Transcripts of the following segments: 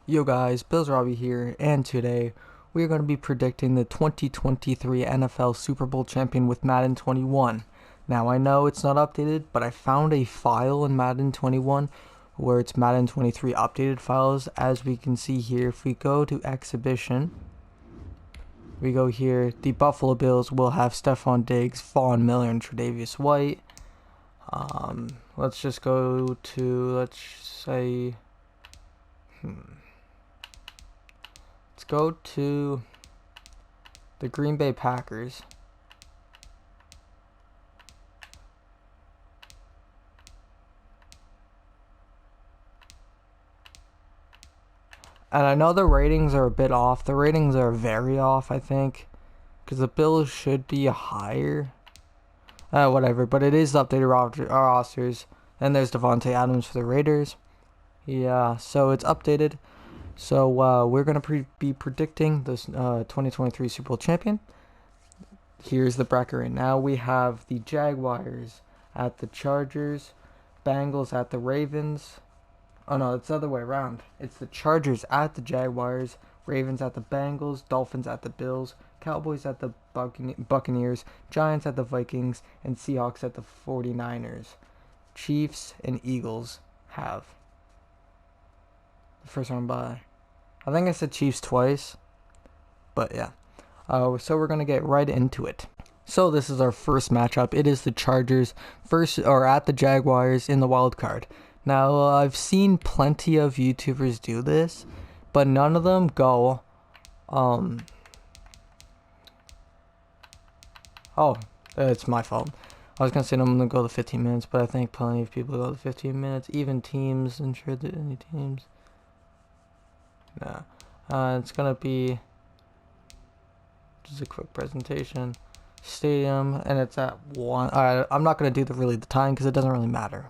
Yo guys, Bills Robbie here, and today we are going to be predicting the 2023 NFL Super Bowl champion with Madden 21. Now I know it's not updated, but I found a file in Madden 21 where it's Madden 23 updated files. As we can see here, if we go to exhibition, we go here, the Buffalo Bills will have Stephon Diggs, Von Miller, and Tre'Davious White. Let's just go to, let's say, let's go to the Green Bay Packers. And I know the ratings are a bit off. The ratings are very off, I think, because the Bills should be higher. Whatever, but it is updated rosters. And there's Devontae Adams for the Raiders. Yeah, so it's updated. So we're going to be predicting this 2023 Super Bowl champion. Here's the bracket right now. We have the Jaguars at the Chargers, Bengals at the Ravens. Oh no, it's the other way around. It's the Chargers at the Jaguars, Ravens at the Bengals, Dolphins at the Bills, Cowboys at the Buccaneers, Giants at the Vikings, and Seahawks at the 49ers. Chiefs and Eagles have the first round bye. I think I said Chiefs twice, but yeah. So we're going to get right into it. So this is our first matchup. It is the Chargers at the Jaguars in the wild card. Now, I've seen plenty of YouTubers do this, but none of them go, it's my fault. I was going to say I'm going to go the 15 minutes, but I think plenty of people go the 15 minutes, even teams, ensure that any teams. Nah. It's going to be just a quick presentation. Stadium, and it's at 1. I'm not going to do the time because it doesn't really matter.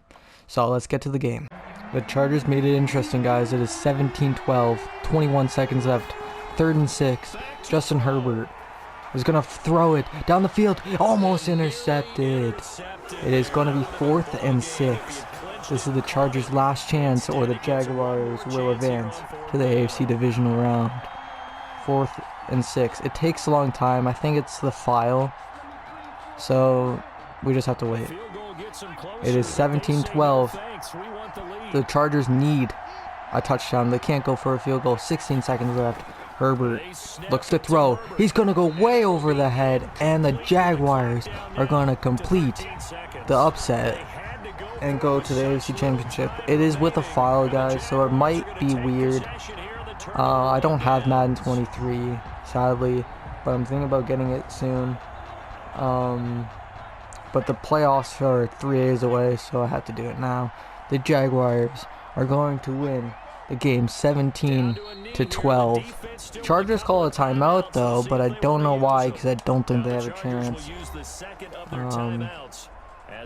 So let's get to the game. The Chargers made it interesting, guys. It is 17-12, 21 seconds left, 3rd and 6. Justin Herbert is going to throw it down the field, almost intercepted. It is going to be 4th and 6. This is the Chargers' last chance, or the Jaguars will advance to the AFC Divisional round. 4th and 6. It takes a long time. I think it's the file, so we just have to wait. It is 17-12. The Chargers need a touchdown. They can't go for a field goal. 16 seconds left. Herbert looks to throw. He's going to go way over the head, and the Jaguars are going to complete the upset and go to the AFC Championship. It is with a file, guys, so it might be weird. I don't have Madden 23, sadly, but I'm thinking about getting it soon. But the playoffs are 3 days away, so I have to do it now. The Jaguars are going to win the game 17-12. Chargers call a timeout, though, but I don't know why, because I don't think they have a chance.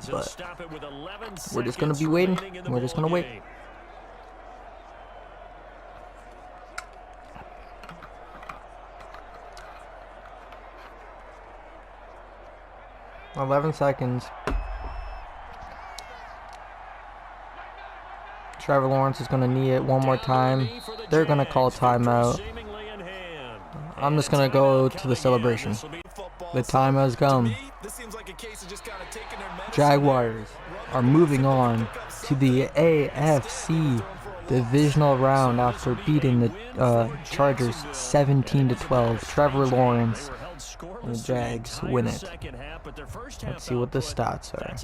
But we're just going to be waiting. We're just going to wait. $11 seconds. Trevor Lawrence is going to knee it one more time. They're going to call a timeout. I'm just going to go to the celebration. The time has come. Jaguars are moving on to the AFC Divisional round after beating the Chargers 17-12. Trevor Lawrence and the Jags win it. Let's see what the stats are.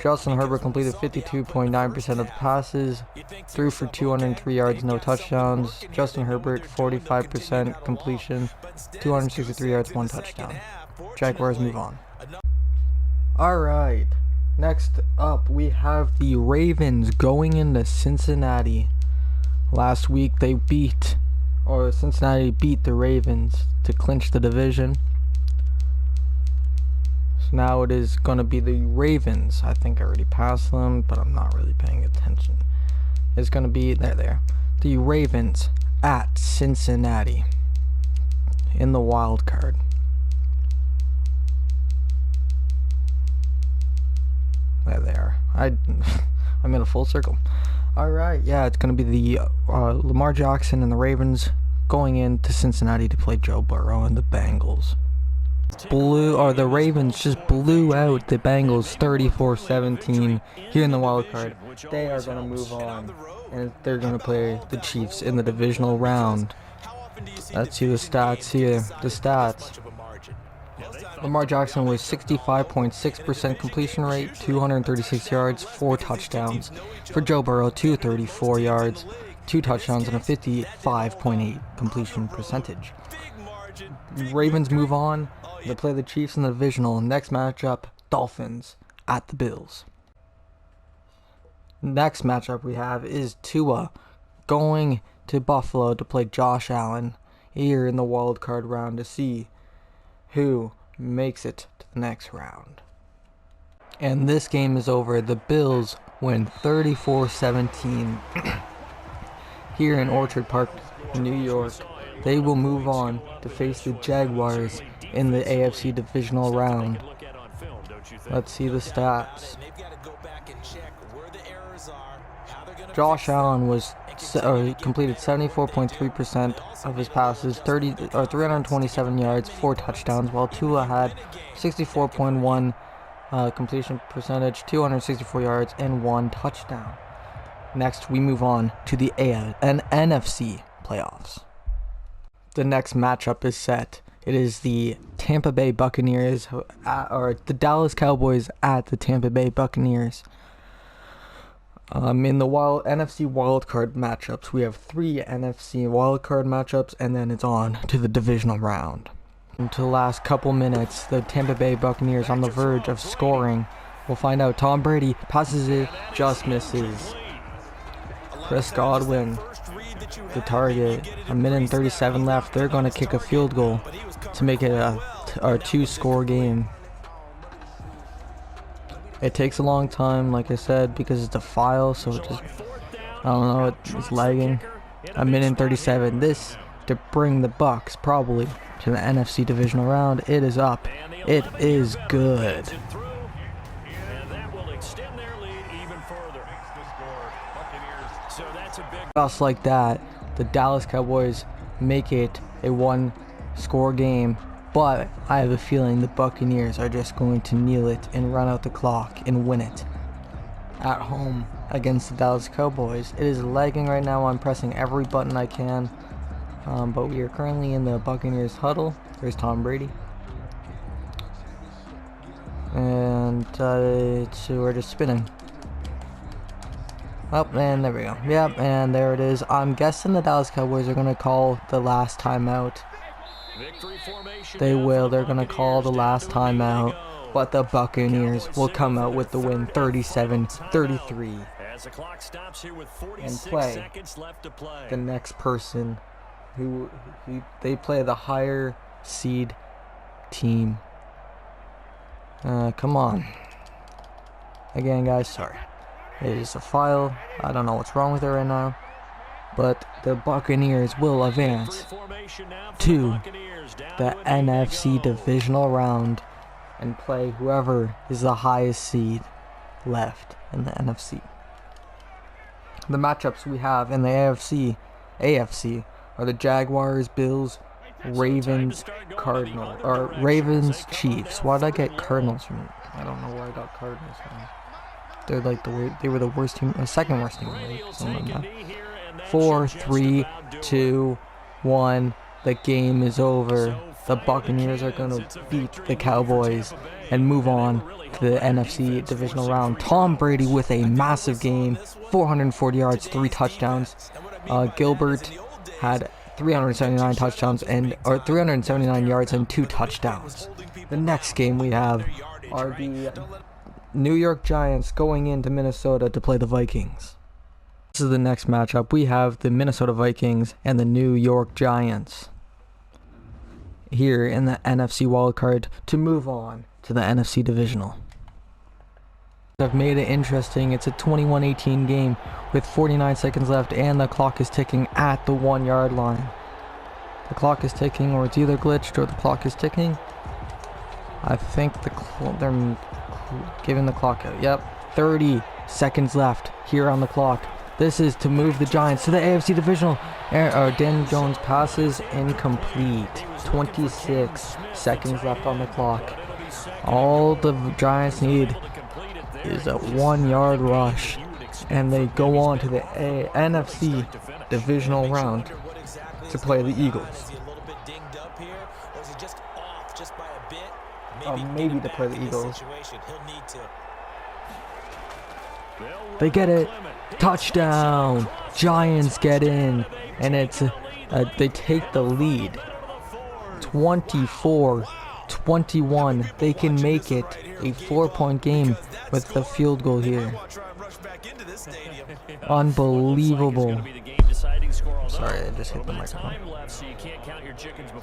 Justin Herbert completed 52.9% of the passes, threw for 203 yards, no touchdowns. Justin Herbert, 45% completion, 263 yards, 1 touchdown. Jaguars move on. Alright, next up we have the Ravens going into Cincinnati. Last week Cincinnati beat the Ravens to clinch the division. So now it is going to be the Ravens. I think I already passed them, but I'm not really paying attention. It's going to be, there. The Ravens at Cincinnati in the wild card. There they are. I made a full circle. Alright, yeah, it's going to be the Lamar Jackson and the Ravens going into Cincinnati to play Joe Burrow and the Bengals. The Ravens just blew out the Bengals 34-17 here in the wild card. They are going to move on, and they're going to play the Chiefs in the divisional round. Let's see the stats here. The stats. Lamar Jackson was 65.6% completion rate, 236 yards, 4 touchdowns. For Joe Burrow, 234 yards, 2 touchdowns, and a 55.8 completion percentage. Ravens move on. They play the Chiefs in the divisional. Next matchup, Dolphins at the Bills. Next matchup we have is Tua going to Buffalo to play Josh Allen here in the wild card round to see who makes it to the next round. And this game is over. The Bills win 34-17 here in Orchard Park, New York. They will move on to face the Jaguars in the AFC divisional round. Let's see the stats. Josh Allen completed 74.3% of his passes, 327 yards, 4 touchdowns, while Tua had 64.1 completion percentage, 264 yards, and 1 touchdown. Next, we move on to the NFC playoffs. The next matchup is set. It is the Tampa Bay Buccaneers, or the Dallas Cowboys at the Tampa Bay Buccaneers. In the NFC wildcard matchups, we have 3 NFC wildcard matchups, and then it's on to the divisional round. Into the last couple minutes, the Tampa Bay Buccaneers on the verge of scoring. We'll find out. Tom Brady passes it, just misses. Chris Godwin, the target. A minute and 37 left. They're going to kick a field goal to make it a 2-score game. It takes a long time, like I said, because it's a file, so it just, I don't know, it's lagging. A minute and 37. This to bring the Bucks probably to the NFC divisional round. It is up. It is good. Just like that, the Dallas Cowboys make it a 1-score game. But I have a feeling the Buccaneers are just going to kneel it and run out the clock and win it at home against the Dallas Cowboys. It is lagging right now. I'm pressing every button I can. But we are currently in the Buccaneers huddle. There's Tom Brady. And so we're just spinning. Oh, and there we go. Yep, and there it is. I'm guessing the Dallas Cowboys are going to call the last timeout. They will. They're going to call the last timeout, but the Buccaneers will come out with the win 37-33 and play the next person who they play the higher seed team. Come on. Again, guys, sorry. It is a file. I don't know what's wrong with it right now. But the Buccaneers will advance to the NFC divisional round and play whoever is the highest seed left in the NFC. The matchups we have in the AFC are the Jaguars, Bills, Ravens, Ravens, Chiefs. Why did I get Cardinals from? I don't know where I got Cardinals from. They're like they were the worst team, the second worst team in the league. Something like that. 4, 3, 2, 1. The game is over. The Buccaneers are going to beat the Cowboys and move on to the NFC divisional round. Tom Brady with a massive game, 440 yards, 3 touchdowns. Gilbert had 379 yards and 2 touchdowns. The next game we have are the New York Giants going into Minnesota to play the Vikings. This is the next matchup. We have the Minnesota Vikings and the New York Giants here in the NFC wildcard to move on to the NFC divisional. I've made it interesting. It's a 21-18 game with 49 seconds left, and the clock is ticking at the 1-yard line. The clock is ticking, or it's either glitched or the clock is ticking. I think they're giving the clock out. Yep, 30 seconds left here on the clock. This is to move the Giants to the AFC Divisional. Daniel Jones passes incomplete. 26 seconds left on the clock. All the Giants need is a 1-yard rush, and they go on to the NFC Divisional round to play the Eagles. Maybe to play the Eagles. They get it. Touchdown. Giants get in, and it's they take the lead. 24-21. They can make it a 4-point game with the field goal here. Unbelievable. Sorry, I just hit the microphone.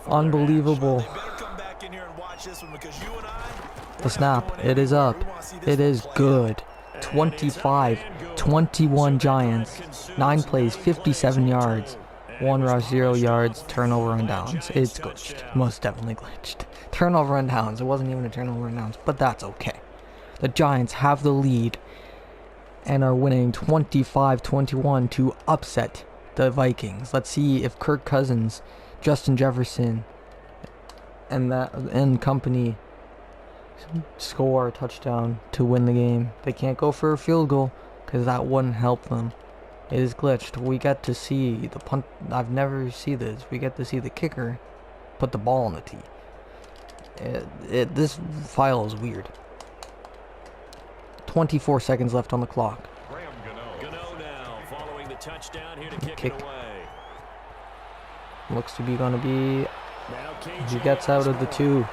Unbelievable. The snap. It is up. It is good. 25-21 Giants. 9 plays, 57 yards. 1 rush, 0 yards. Turnover on downs. It's glitched. Most definitely glitched. Turnover on downs. It wasn't even a turnover on downs, but that's okay. The Giants have the lead and are winning 25-21 to upset the Vikings. Let's see if Kirk Cousins, Justin Jefferson, and company score a touchdown to win the game. They can't go for a field goal because that wouldn't help them. It is glitched. We get to see the punt. I've never seen this. We get to see the kicker put the ball on the tee. This file is weird. 24 seconds left on the clock. Kick. Looks to be gonna be. He gets out of the 2.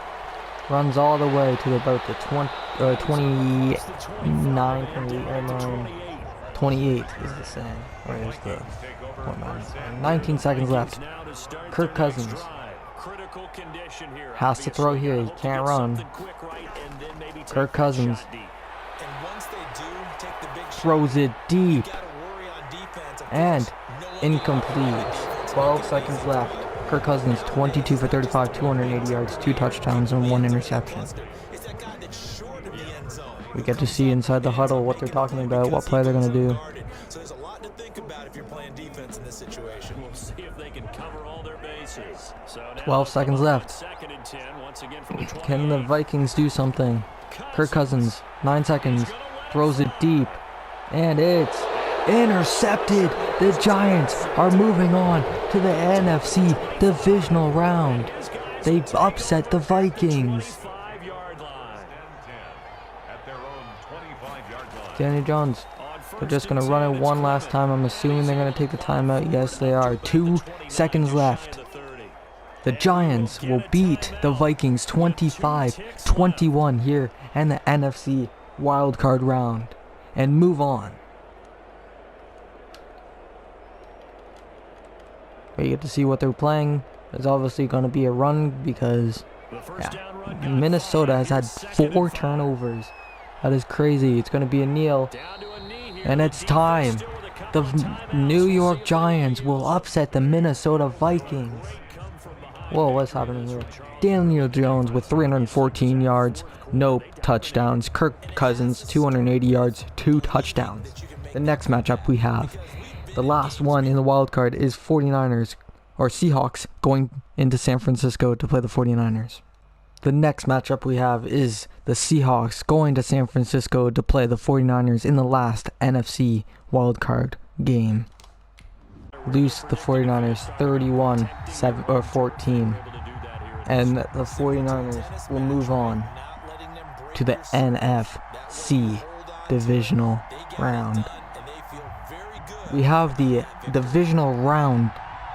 Runs all the way to about the 29, 28 is the saying. Where's the 19 seconds left. Kirk Cousins has to throw here. He can't run. Kirk Cousins throws it deep and incomplete. 12 seconds left. Kirk Cousins, 22 for 35, 280 yards, 2 touchdowns, and 1 interception. We get to see inside the huddle what they're talking about, what play they're going to do. 12 seconds left. Can the Vikings do something? Kirk Cousins, 9 seconds, throws it deep, and it's intercepted. The Giants are moving on to the NFC Divisional round. They've upset the Vikings. Danny Jones, they're just going to run it one last time. I'm assuming they're going to take the timeout. Yes, they are. 2 seconds left. The Giants will beat the Vikings 25-21 here in the NFC wildcard round and move on. You get to see what they're playing. There's obviously going to be a run because Minnesota has had 4 turnovers. That is crazy. It's going to be a kneel. And it's time. The New York Giants will upset the Minnesota Vikings. Whoa, what's happening here? Daniel Jones with 314 yards, no touchdowns. Kirk Cousins, 280 yards, 2 touchdowns. The next matchup we have, the last one in the wild card, is 49ers or Seahawks going into San Francisco to play the 49ers. The next matchup we have is the Seahawks going to San Francisco to play the 49ers in the last NFC wildcard game. Lose the 49ers 31-14, and the 49ers will move on to the NFC Divisional round. We have the Divisional round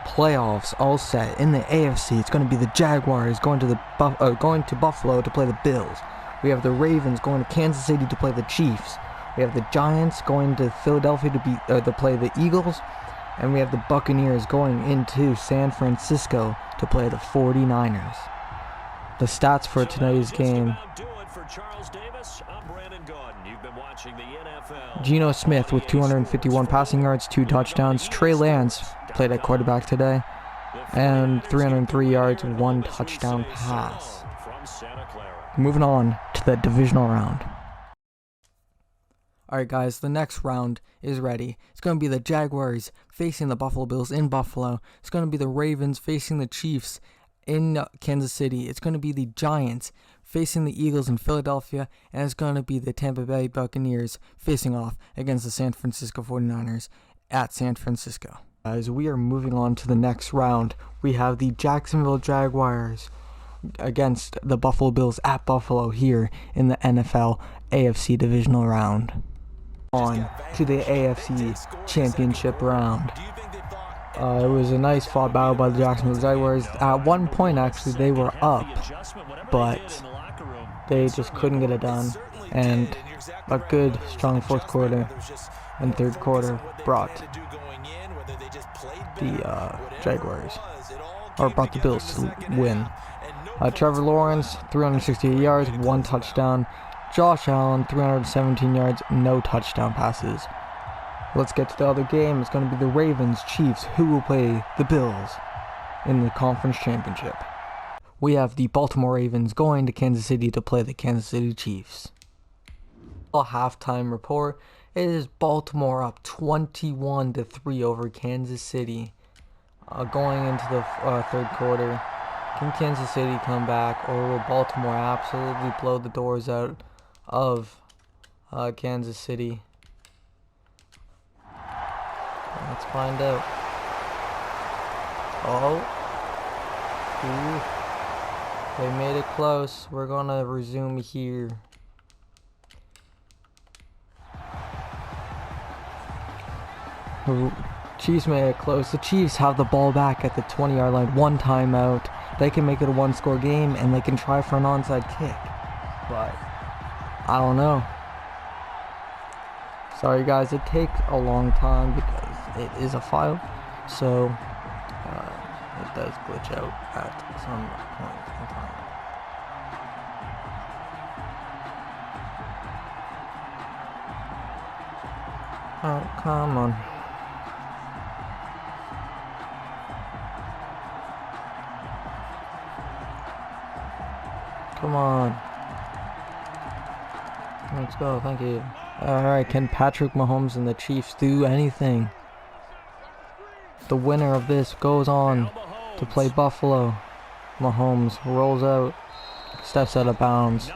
playoffs all set in the AFC. It's going to be the Jaguars going to Buffalo to play the Bills. We have the Ravens going to Kansas City to play the Chiefs. We have the Giants going to Philadelphia to play the Eagles. And we have the Buccaneers going into San Francisco to play the 49ers. The stats for tonight's game: Geno Smith with 251 passing yards, 2 touchdowns. Trey Lance played at quarterback today, and 303 yards, 1 touchdown pass. Moving on to the divisional round. Alright guys, the next round is ready. It's going to be the Jaguars facing the Buffalo Bills in Buffalo. It's going to be the Ravens facing the Chiefs in Kansas City. It's going to be the Giants facing the Eagles in Philadelphia. And it's going to be the Tampa Bay Buccaneers facing off against the San Francisco 49ers at San Francisco. Guys, we are moving on to the next round. We have the Jacksonville Jaguars against the Buffalo Bills at Buffalo here in the NFL AFC Divisional round. On to the AFC Championship round. It was a nice fought battle by the Jacksonville Jaguars. At one point, actually, they were up, but they just couldn't get it done. And a good, strong fourth quarter and third quarter brought the Jaguars, or brought the Bills to win. Trevor Lawrence, 368 yards, 1 touchdown. Josh Allen, 317 yards, no touchdown passes. Let's get to the other game. It's going to be the Ravens Chiefs, who will play the Bills in the conference championship. We have the Baltimore Ravens going to Kansas City to play the Kansas City Chiefs. A halftime report. It is Baltimore up 21-3 over Kansas City. Going into the third quarter, can Kansas City come back, or will Baltimore absolutely blow the doors out of Kansas City? Let's find out. Oh. Ooh. They made it close. We're going to resume here. Chiefs made it close. The Chiefs have the ball back at the 20-yard line. 1 timeout. They can make it a 1-score game, and they can try for an onside kick. But I don't know. Sorry guys, it takes a long time because it is a file, so it does glitch out at some point in time. Oh, come on. Come on. Let's go, thank you. Alright, can Patrick Mahomes and the Chiefs do anything? The winner of this goes on to play Buffalo. Mahomes rolls out, steps out of bounds.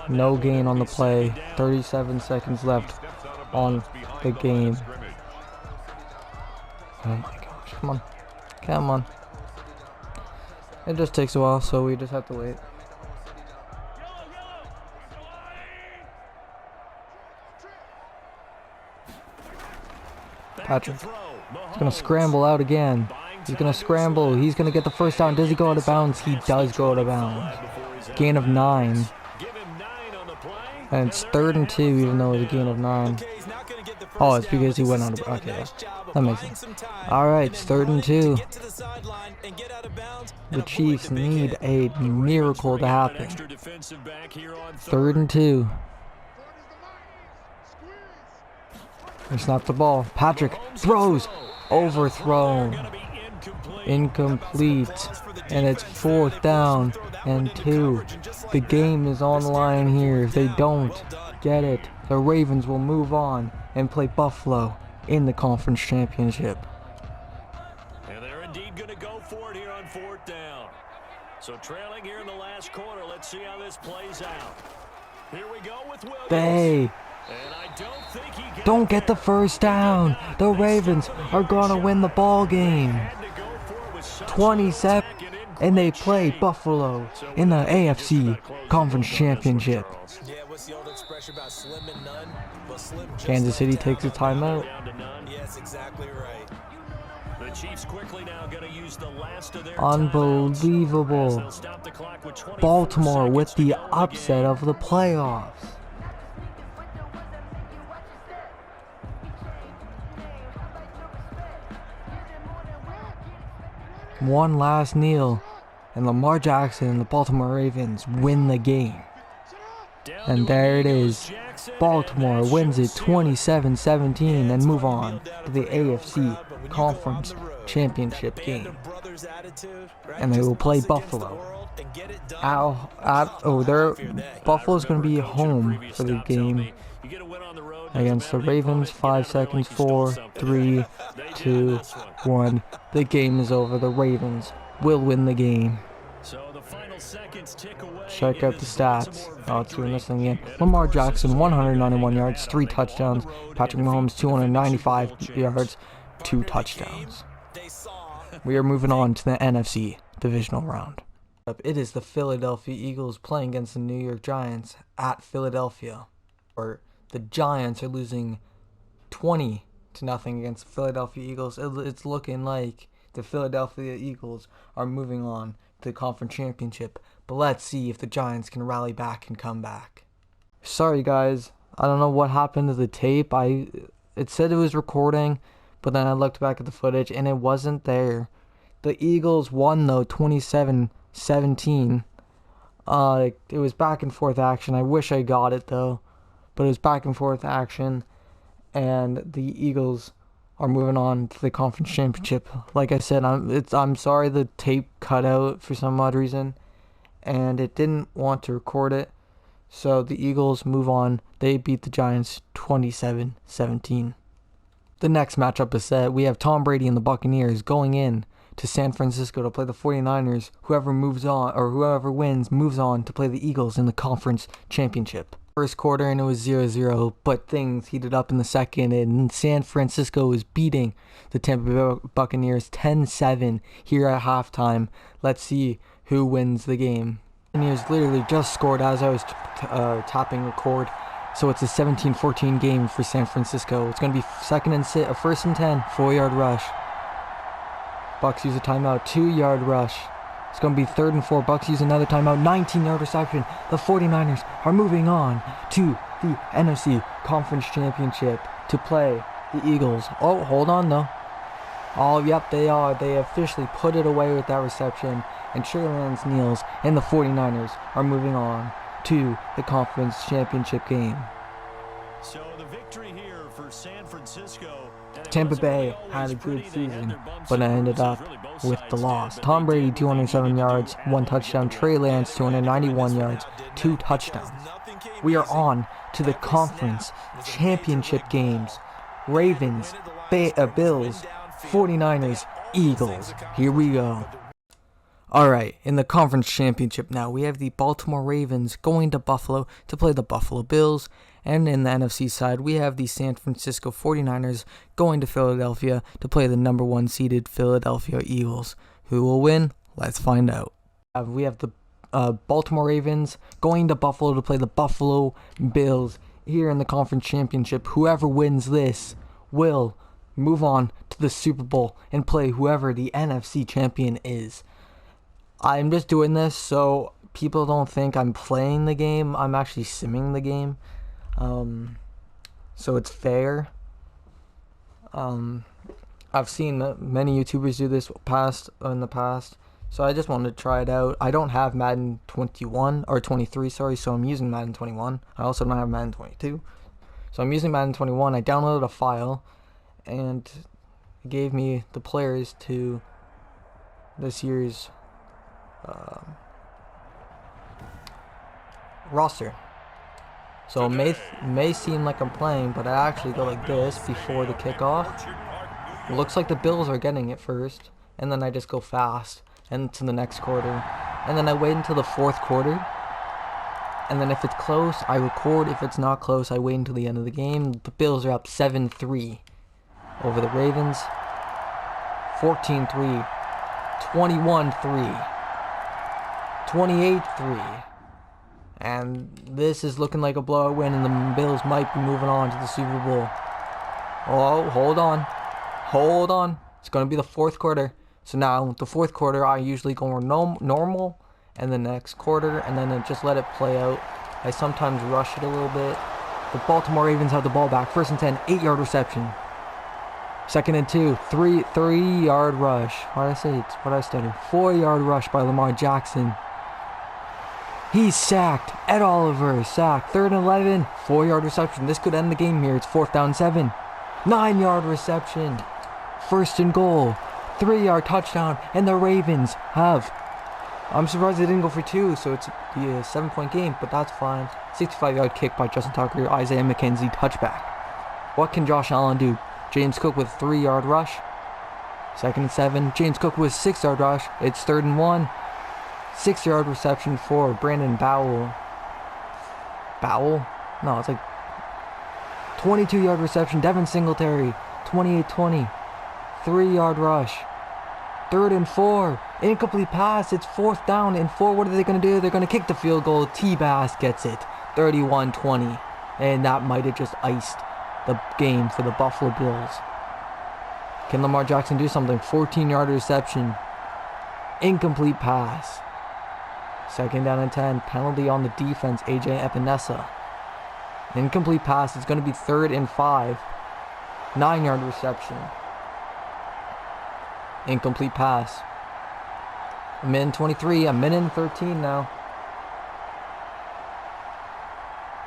No gain on the play. 37 seconds left on the game. Oh my gosh, come on. Come on. It just takes a while, so we just have to wait. Patrick. He's going to scramble out again. He's going to scramble. He's going to get the first down. Does he go out of bounds? He does go out of bounds. Gain of 9. And it's 3rd and 2, even though it's a gain of 9. Oh, it's because he went out of... Okay, that makes sense. Alright, it's 3rd and 2. The Chiefs need a miracle to happen. 3rd and 2. They snap the ball. Patrick throws. Overthrown. Incomplete. And it's 4th down and 2. The game is on the line here. If they don't get it, the Ravens will move on and play Buffalo in the conference championship. And they're indeed going to go for it here on 4th down. So trailing here in the last quarter. Let's see how this plays out. Here we go with Williams. They don't get the first down. The Ravens are going to win the ball game. 27, and they play Buffalo in the AFC Conference Championship. Kansas City takes a timeout. Unbelievable. Baltimore with the upset of the playoffs. One last kneel, and Lamar Jackson and the Baltimore Ravens win the game. And there it is. Baltimore wins it 27-17 and move on to the AFC Conference Championship game. And they will play Buffalo. Buffalo's going to be home for the game. against the Ravens. 5 seconds. 4, 3, 2, 1. The game is over. The Ravens will win the game. Check out the stats. Oh, it's doing this thing again. Lamar Jackson, 191 yards, 3 touchdowns. Patrick Mahomes, 295 yards, 2 touchdowns. We are moving on to the NFC Divisional round. It is the Philadelphia Eagles playing against the New York Giants at Philadelphia. Or the Giants are losing 20-0 against the Philadelphia Eagles. It's looking like the Philadelphia Eagles are moving on to the conference championship. But let's see if the Giants can rally back and come back. Sorry guys, I don't know what happened to the tape. It said it was recording, but then I looked back at the footage and it wasn't there. The Eagles won though, 27-17. It was back and forth action. I wish I got it though, but it was back and forth action, and the Eagles are moving on to the conference championship. Like I said, I'm sorry the tape cut out for some odd reason, and it didn't want to record it. So the Eagles move on. They beat the Giants 27-17. The next matchup is set. We have Tom Brady and the Buccaneers going in to San Francisco to play the 49ers. Whoever moves on, or whoever wins, moves on to play the Eagles in the conference championship. First quarter and it was 0-0, but things heated up in the second, and San Francisco is beating the Tampa Bay Buccaneers 10-7 here at halftime. Let's see who wins the game. The Buccaneers literally just scored as I was tapping record, so it's a 17-14 game for San Francisco. It's going to be first and 10, 4-yard rush. Bucks use a timeout, 2-yard rush. It's going to be 3rd and 4. Bucks use another timeout, 19-yard reception. The 49ers are moving on to the NFC Conference Championship to play the Eagles. Oh, hold on though. Oh, yep, they are. They officially put it away with that reception. And Trey Lance kneels, and the 49ers are moving on to the Conference Championship game. So the victory here for San Francisco. Tampa Bay had a good season, but it ended up with the loss. Tom Brady, 207 yards, 1 touchdown. Trey Lance, 291 yards, 2 touchdowns. We are on to the conference championship games. Ravens, Bills, 49ers, Eagles. Here we go. Alright, in the conference championship now, we have the Baltimore Ravens going to Buffalo to play the Buffalo Bills. And in the NFC side, we have the San Francisco 49ers going to Philadelphia to play the number 1 seeded Philadelphia Eagles. Who will win? Let's find out. We have the Baltimore Ravens going to Buffalo to play the Buffalo Bills here in the conference championship. Whoever wins this will move on to the Super Bowl and play whoever the NFC champion is. I'm just doing this so people don't think I'm playing the game. I'm actually simming the game. So it's fair. I've seen many YouTubers do this in the past, so I just wanted to try it out. I don't have Madden 21 or 23, sorry, so I'm using Madden 21. I also don't have Madden 22, so I'm using Madden 21. I downloaded a file, and it gave me the players to this year's roster. So it may seem like I'm playing, but I actually go like this before the kickoff. It looks like the Bills are getting it first, and then I just go fast and to the next quarter. And then I wait until the 4th quarter. And then if it's close, I record. If it's not close, I wait until the end of the game. The Bills are up 7-3 over the Ravens. 14-3. 21-3. 28-3. And this is looking like a blowout win, and the Bills might be moving on to the Super Bowl. Oh, hold on. Hold on. It's going to be the 4th quarter. So now, the 4th quarter, I usually go normal, and the next quarter, and then I just let it play out. I sometimes rush it a little bit. The Baltimore Ravens have the ball back. 1st and 10, 8-yard reception. 2nd and 2, 3-yard rush. What did I say? What did I stutter? 4-yard rush by Lamar Jackson. He's sacked. Ed Oliver sacked. 3rd and 11. 4-yard reception. This could end the game here. It's 4th down 7. 9-yard reception. 1st and goal. 3-yard touchdown. And the Ravens have... I'm surprised they didn't go for 2, so it's a 7-point game, but that's fine. 65-yard kick by Justin Tucker. Isaiah McKenzie touchback. What can Josh Allen do? James Cook with 3-yard rush. 2nd and 7. James Cook with 6-yard rush. It's 3rd and 1. 6-yard reception for Brandon Bowell. Bowell? No, it's like 22-yard reception. Devin Singletary. 28-20. 3-yard rush. 3rd and 4. Incomplete pass. It's 4th down and 4. What are they going to do? They're going to kick the field goal. T-Bass gets it. 31-20. And that might have just iced the game for the Buffalo Bills. Can Lamar Jackson do something? 14-yard reception. Incomplete pass. 2nd down and 10. Penalty on the defense. AJ Epinesa. Incomplete pass. It's going to be 3rd and 5. 9-yard reception. Incomplete pass. A minute 23. A minute and 13 now.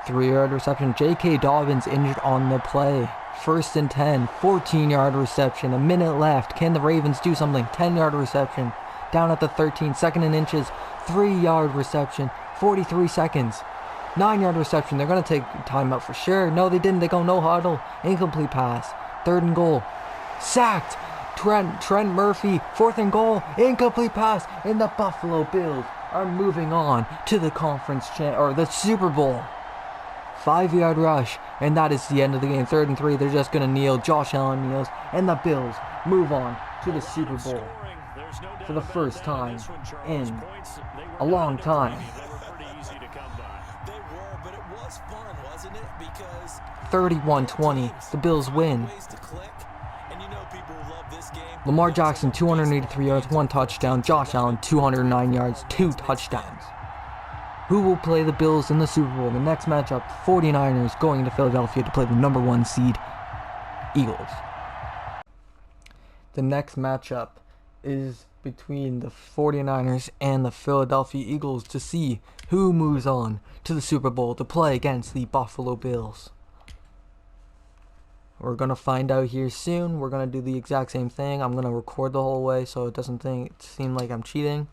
3-yard reception. J.K. Dobbins injured on the play. 1st and 10. 14-yard reception. A minute left. Can the Ravens do something? 10-yard reception. Down at the 13. 2nd and inches. 3-yard reception. 43 seconds. 9-yard reception. They're going to take timeout for sure. No, they didn't. They go no huddle. Incomplete pass. 3rd and goal. Sacked. Trent Murphy. 4th and goal. Incomplete pass. And the Buffalo Bills are moving on to the the Super Bowl. 5-yard rush, and that is the end of the game. 3rd and 3, they're just going to kneel. Josh Allen kneels, and the Bills move on to the Super Bowl for the first time in a long time. 31-20, the Bills win. Lamar Jackson, 283 yards, 1 touchdown. Josh Allen, 209 yards, 2 touchdowns. Who will play the Bills in the Super Bowl? The next matchup, 49ers going to Philadelphia to play the number 1 seed, Eagles. The next matchup is between the 49ers and the Philadelphia Eagles to see who moves on to the Super Bowl to play against the Buffalo Bills. We're going to find out here soon. We're going to do the exact same thing. I'm going to record the whole way so it doesn't seem like I'm cheating.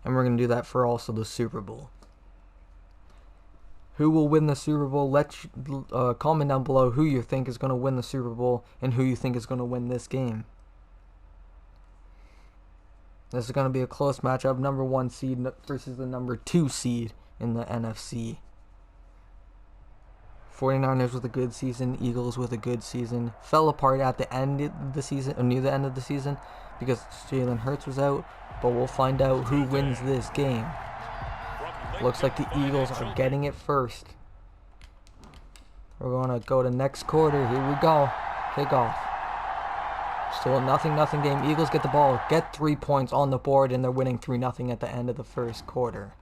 And we're going to do that for also the Super Bowl. Who will win the Super Bowl? Comment down below who you think is going to win the Super Bowl and who you think is going to win this game. This is going to be a close matchup. Number 1 seed versus the number 2 seed in the NFC. 49ers with a good season. Eagles with a good season. Fell apart at the end of the season, or near the end of the season, because Jalen Hurts was out. But we'll find out who wins this game. Looks like the Eagles are getting it first. We're going to go to next quarter. Here we go. Kickoff. Still a 0-0 game. Eagles get the ball, get 3 points on the board, and they're winning 3-0 at the end of the first quarter.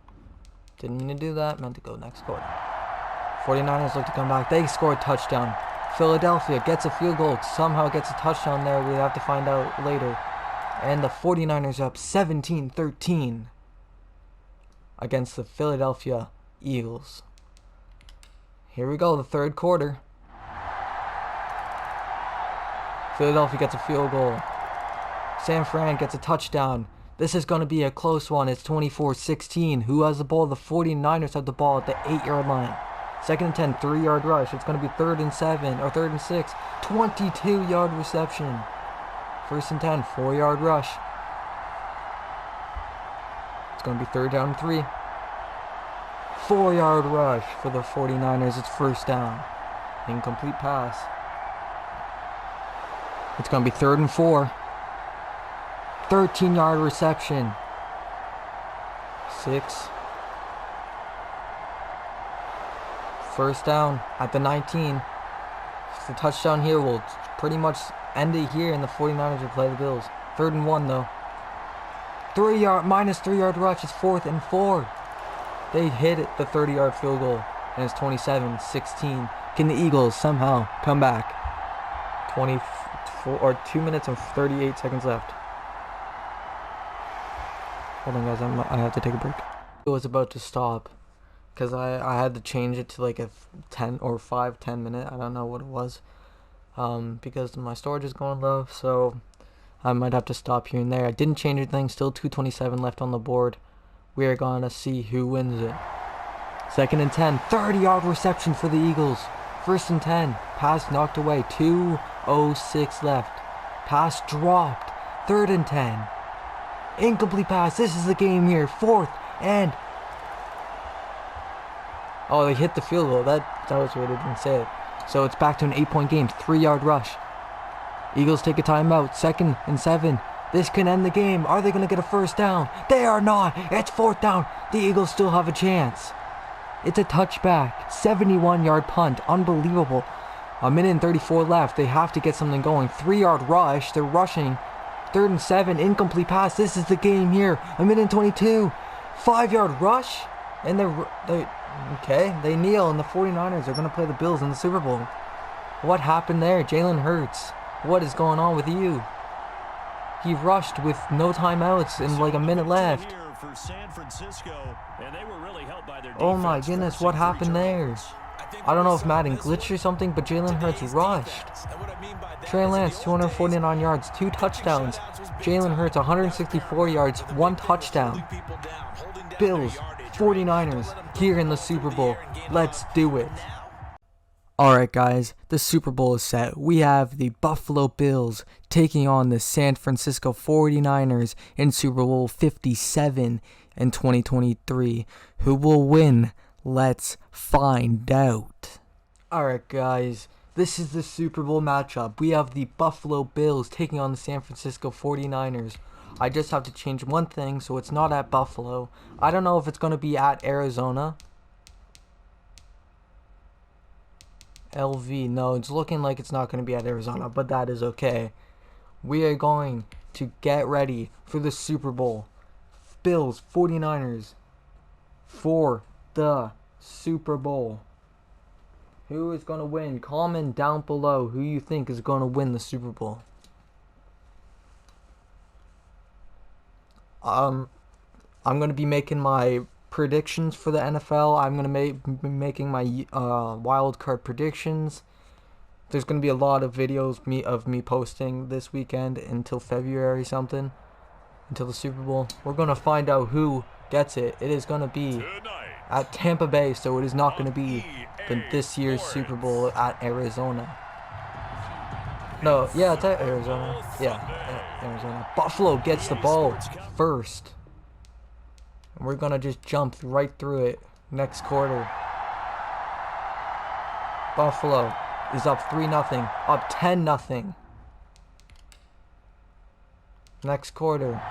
Didn't mean to do that. Meant to go next quarter. 49ers look to come back. They score a touchdown. Philadelphia gets a field goal. Somehow gets a touchdown there. We'll have to find out later. And the 49ers up 17-13 against the Philadelphia Eagles. Here we go, the third quarter. Philadelphia gets a field goal. San Fran gets a touchdown. This is going to be a close one. It's 24-16. Who has the ball? The 49ers have the ball at the 8-yard line. 2nd and 10, 3-yard rush. It's going to be 3rd and 7 or 3rd and 6. 22-yard reception. 1st and 10, 4-yard rush. It's going to be 3rd down and 3. 4-yard rush for the 49ers. It's 1st down. Incomplete pass. It's going to be 3rd and 4. 13-yard reception. 6. 1st down at the 19. If the touchdown here will pretty much end it here, and the 49ers will play the Bills. 3rd and 1 though. Minus 3-yard rush. It's 4th and 4. They hit it, the 30-yard field goal, and it's 27-16. Can the Eagles somehow come back? 2 minutes and 38 seconds left. Hold on, guys. I have to take a break. It was about to stop because I had to change it to like a 10 minute. I don't know what it was. Because my storage is going low, so I might have to stop here and there. I didn't change anything. Still 2:27 left on the board. We are gonna see who wins it. 2nd and 10. 30-yard reception for the Eagles. First and 10. Pass knocked away. 2:06 left. Pass dropped. Third and 10. Incomplete pass. This is the game here. Fourth and... Oh, they hit the field goal. That was what it didn't say it. So it's back to an 8-point game. 3-yard rush. Eagles take a timeout. 2nd and 7. This can end the game. Are they going to get a first down? They are not. It's 4th down. The Eagles still have a chance. It's a touchback. 71-yard punt. Unbelievable. A minute and 34 left. They have to get something going. 3-yard rush. They're rushing. 3rd and 7. Incomplete pass. This is the game here. A minute and 22. 5-yard rush. And they kneel, and the 49ers are going to play the Bills in the Super Bowl. What happened there? Jalen Hurts. What is going on with you? He rushed with no timeouts and like a minute left. Oh my goodness, what happened there? I don't know if Madden glitched or something, but Jalen Hurts rushed. Trey Lance, 249 yards, 2 touchdowns. Jalen Hurts, 164 yards, 1 touchdown. Bills, 49ers, here in the Super Bowl. Let's do it. Alright guys, the Super Bowl is set. We have the Buffalo Bills taking on the San Francisco 49ers in Super Bowl 57 in 2023. Who will win? Let's find out. Alright guys, this is the Super Bowl matchup. We have the Buffalo Bills taking on the San Francisco 49ers. I just have to change one thing, so it's not at Buffalo. I don't know if it's going to be at Arizona. LV, no, it's looking like it's not going to be at Arizona, but that is okay. We are going to get ready for the Super Bowl. Bills, 49ers, for the Super Bowl. Who is going to win? Comment down below who you think is going to win the Super Bowl. I'm going to be making my predictions for the NFL. I'm going to be making my wild card predictions. There's going to be a lot of videos of me posting this weekend until February something, until the Super Bowl. We're going to find out who gets it. It is going to be at Tampa Bay, so it is not going to be this year's Super Bowl at Arizona. No, yeah, it's at Arizona. Yeah, at Arizona. Buffalo gets the ball first. And we're going to just jump right through it next quarter. Buffalo is up 3-0, up 10-0. Next quarter.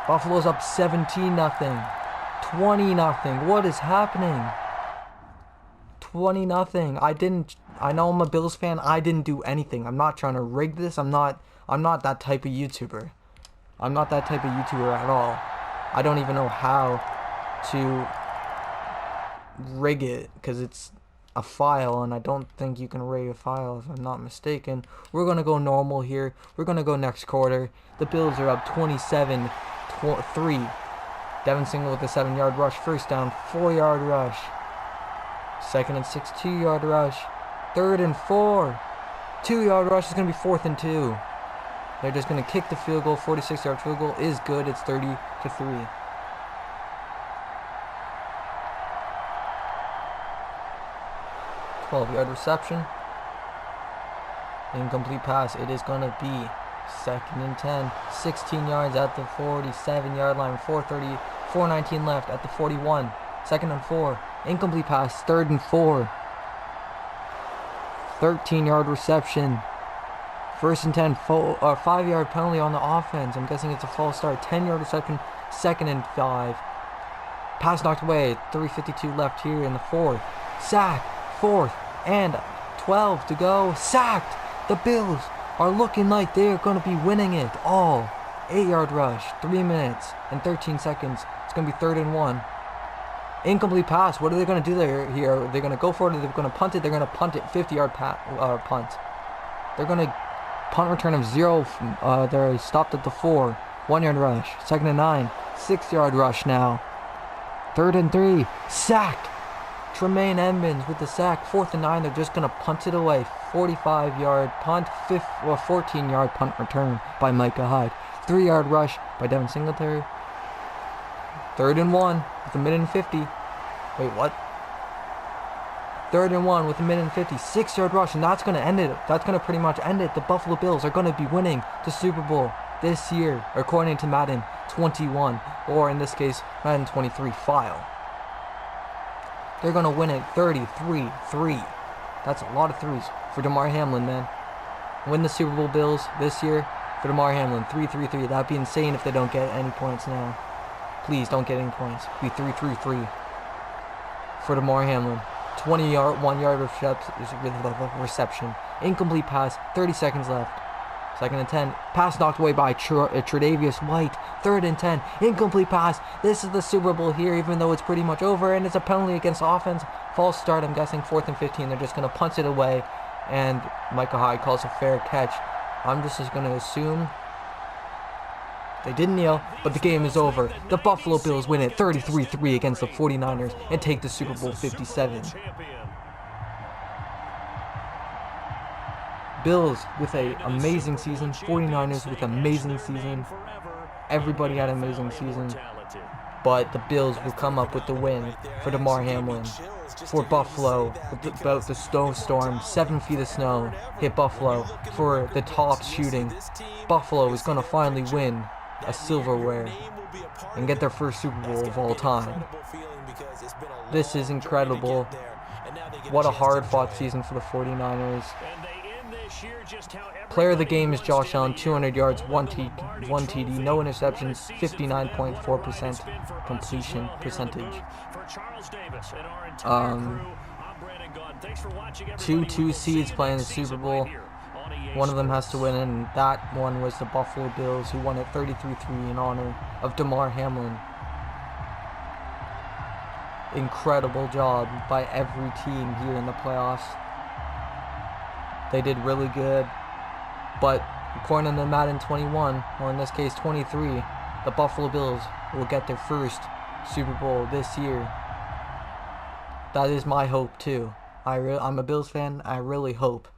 Buffalo's up 17-0. 20-0. What is happening? 20-0. I know I'm a Bills fan. I didn't do anything. I'm not trying to rig this. I'm not that type of YouTuber. I'm not that type of YouTuber at all. I don't even know how to rig it because it's a file, and I don't think you can rig a file if I'm not mistaken. We're going to go normal here. We're going to go next quarter. The Bills are up 27-3. Devin Single with a 7-yard rush. First down, 4-yard rush. 2nd and 6, 2-yard rush. 3rd and 4. 2-yard rush is going to be 4th and 2. They're just going to kick the field goal. 46-yard field goal is good. It's 30-3. 12-yard reception. Incomplete pass. It is going to be 2nd and 10. 16 yards at the 47-yard line. 4:19 left at the 41. 2nd and 4. Incomplete pass. 3rd and 4. 13-yard reception. 1st and 10, 5-yard penalty on the offense. I'm guessing it's a false start. 10-yard reception, 2nd and 5. Pass knocked away. 3:52 left here in the 4th. Sack, 4th and 12 to go. Sacked. The Bills are looking like they're going to be winning it all. 8-yard rush, 3 minutes and 13 seconds. It's going to be 3rd and 1. Incomplete pass. What are they going to do here? Are they going to go for it? Or they're going to punt it? They're going to punt it. 50-yard punt. They're going to punt return of 0. They're stopped at the 4. 1-yard rush. 2nd and 9. 6-yard rush now. 3rd and 3. Sacked. Tremaine Edmonds with the sack. 4th and 9. They're just going to punt it away. 45-yard punt. 14-yard punt return by Micah Hyde. 3-yard rush by Devin Singletary. 3rd and 1 with a minute and 50. Wait, what? 3rd and 1 with a minute and 50. 6-yard rush, and that's going to end it. That's going to pretty much end it. The Buffalo Bills are going to be winning the Super Bowl this year, according to Madden 21, or in this case, Madden 23 file. They're going to win it 33-3. That's a lot of threes for Damar Hamlin, man. Win the Super Bowl Bills this year for Damar Hamlin. 3-3-3. That'd be insane if they don't get any points now. Please don't get any points. Be 3-3-3 for Damar Hamlin. 1-yard reception. Incomplete pass. 30 seconds left. 2nd and 10. Pass knocked away by Tre'Davious White. 3rd and 10. Incomplete pass. This is the Super Bowl here, even though it's pretty much over, and it's a penalty against offense. False start, I'm guessing 4th and 15. They're just going to punt it away, and Micah Hyde calls a fair catch. I'm just going to assume they didn't kneel, but the game is over. The Buffalo Bills win it 33-3 against the 49ers and take the Super Bowl 57. Bills with an amazing season. 49ers with an amazing season. Everybody had an amazing season. But the Bills will come up with the win for Damar Hamlin. For Buffalo, about the snowstorm, 7 feet of snow hit Buffalo for the top shooting. Buffalo is going to finally win a silverware and get their first Super Bowl of all time. This is incredible. What a hard-fought season for the 49ers. Player of the game is Josh Allen, 200 yards, 1 TD, no interceptions, 59.4% completion percentage. 2 seeds playing the Super Bowl. One of them has to win, and that one was the Buffalo Bills, who won it 33-3 in honor of Damar Hamlin. Incredible job by every team here in the playoffs. They did really good, but according to Madden 21, or in this case 23, the Buffalo Bills will get their first Super Bowl this year. That is my hope too. I'm a Bills fan. I really hope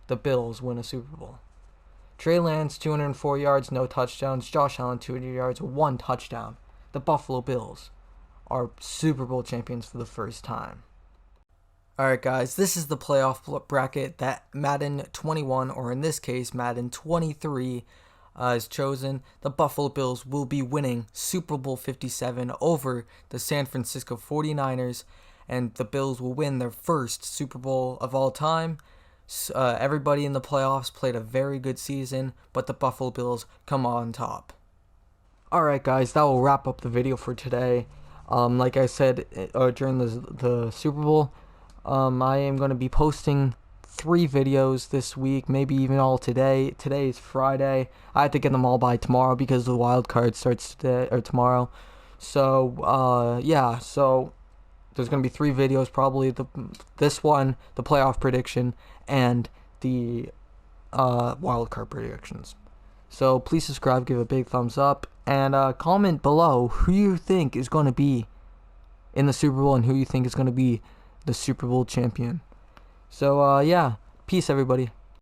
the Bills win a Super Bowl. Trey Lance, 204 yards, no touchdowns. Josh Allen, 200 yards, 1 touchdown. The Buffalo Bills are Super Bowl champions for the first time. Alright guys, this is the playoff bracket that Madden 21, or in this case Madden 23, is chosen. The Buffalo Bills will be winning Super Bowl 57 over the San Francisco 49ers, and the Bills will win their first Super Bowl of all time. Everybody in the playoffs played a very good season, but the Buffalo Bills come on top. Alright guys, that will wrap up the video for today. Like I said during the Super Bowl, I am going to be posting 3 videos this week, maybe even all today. Today is Friday. I have to get them all by tomorrow because the wild card starts today or tomorrow. So yeah, so there's going to be 3 videos, probably this one, the playoff prediction, and the wild card predictions. So please subscribe, give a big thumbs up, and comment below who you think is going to be in the Super Bowl and who you think is going to be the Super Bowl champion. So yeah, peace everybody.